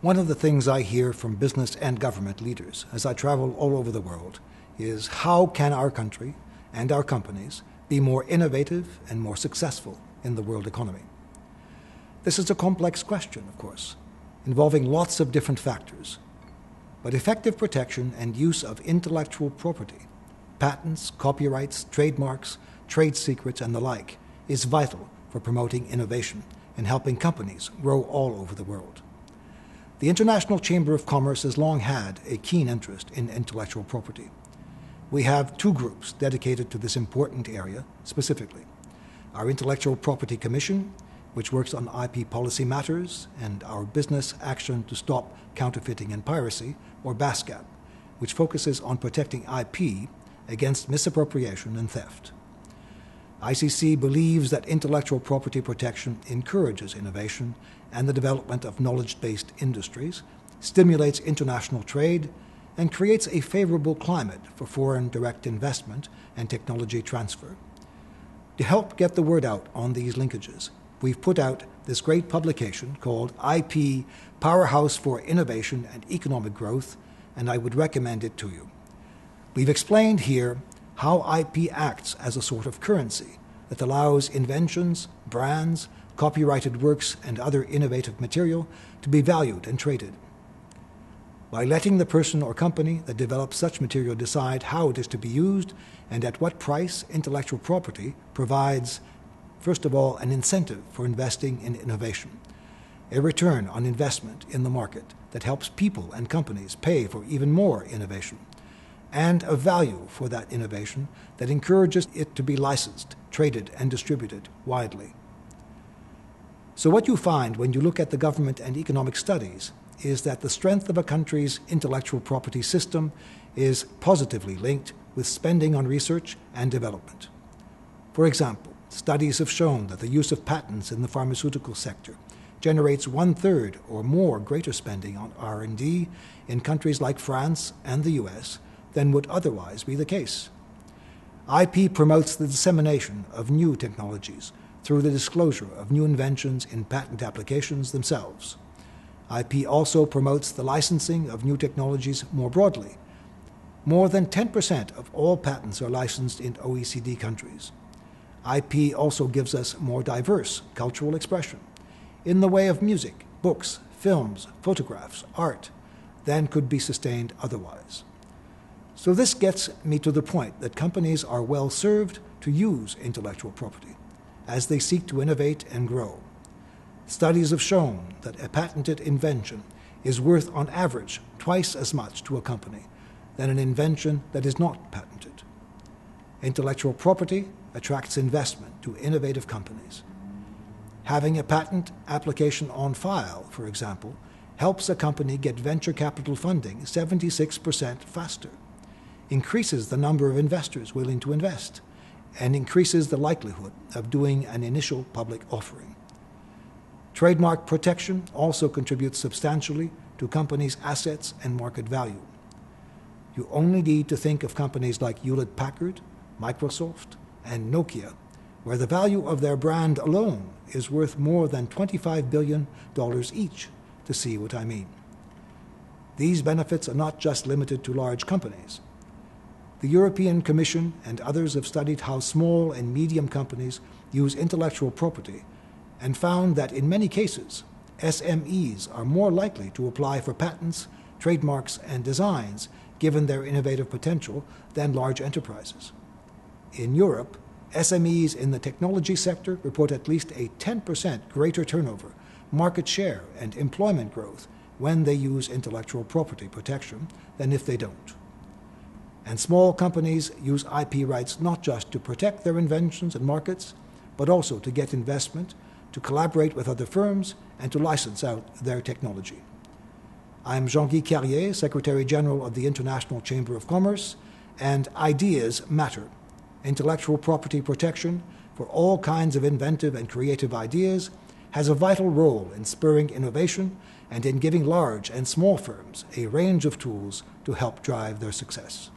One of the things I hear from business and government leaders as I travel all over the world is how can our country and our companies be more innovative and more successful in the world economy? This is a complex question, of course, involving lots of different factors. But effective protection and use of intellectual property, patents, copyrights, trademarks, trade secrets, and the like, is vital for promoting innovation and helping companies grow all over the world. The International Chamber of Commerce has long had a keen interest in intellectual property. We have two groups dedicated to this important area specifically. Our Intellectual Property Commission, which works on IP policy matters, and our Business Action to Stop Counterfeiting and Piracy, or BASCAP, which focuses on protecting IP against misappropriation and theft. ICC believes that intellectual property protection encourages innovation and the development of knowledge-based industries, stimulates international trade, and creates a favorable climate for foreign direct investment and technology transfer. To help get the word out on these linkages, we've put out this great publication called IP Powerhouse for Innovation and Economic Growth, and I would recommend it to you. We've explained here how IP acts as a sort of currency that allows inventions, brands, copyrighted works, and other innovative material to be valued and traded. By letting the person or company that develops such material decide how it is to be used and at what price, intellectual property provides, first of all, an incentive for investing in innovation, a return on investment in the market that helps people and companies pay for even more innovation, and a value for that innovation that encourages it to be licensed, traded, and distributed widely. So what you find when you look at the government and economic studies is that the strength of a country's intellectual property system is positively linked with spending on research and development. For example, studies have shown that the use of patents in the pharmaceutical sector generates 1/3 or more greater spending on R&D in countries like France and the US than would otherwise be the case. IP promotes the dissemination of new technologies through the disclosure of new inventions in patent applications themselves. IP also promotes the licensing of new technologies more broadly. More than 10% of all patents are licensed in OECD countries. IP also gives us more diverse cultural expression in the way of music, books, films, photographs, art than could be sustained otherwise. So this gets me to the point that companies are well served to use intellectual property as they seek to innovate and grow. Studies have shown that a patented invention is worth on average twice as much to a company than an invention that is not patented. Intellectual property attracts investment to innovative companies. Having a patent application on file, for example, helps a company get venture capital funding 76% faster, increases the number of investors willing to invest, and increases the likelihood of doing an initial public offering. Trademark protection also contributes substantially to companies' assets and market value. You only need to think of companies like Hewlett-Packard, Microsoft, and Nokia, where the value of their brand alone is worth more than $25 billion each, to see what I mean. These benefits are not just limited to large companies. The European Commission and others have studied how small and medium companies use intellectual property and found that in many cases, SMEs are more likely to apply for patents, trademarks, and designs given their innovative potential than large enterprises. In Europe, SMEs in the technology sector report at least a 10% greater turnover, market share, and employment growth when they use intellectual property protection than if they don't. And small companies use IP rights not just to protect their inventions and markets, but also to get investment, to collaborate with other firms, and to license out their technology. I'm Jean-Guy Carrier, Secretary General of the International Chamber of Commerce, and ideas matter. Intellectual property protection for all kinds of inventive and creative ideas has a vital role in spurring innovation and in giving large and small firms a range of tools to help drive their success.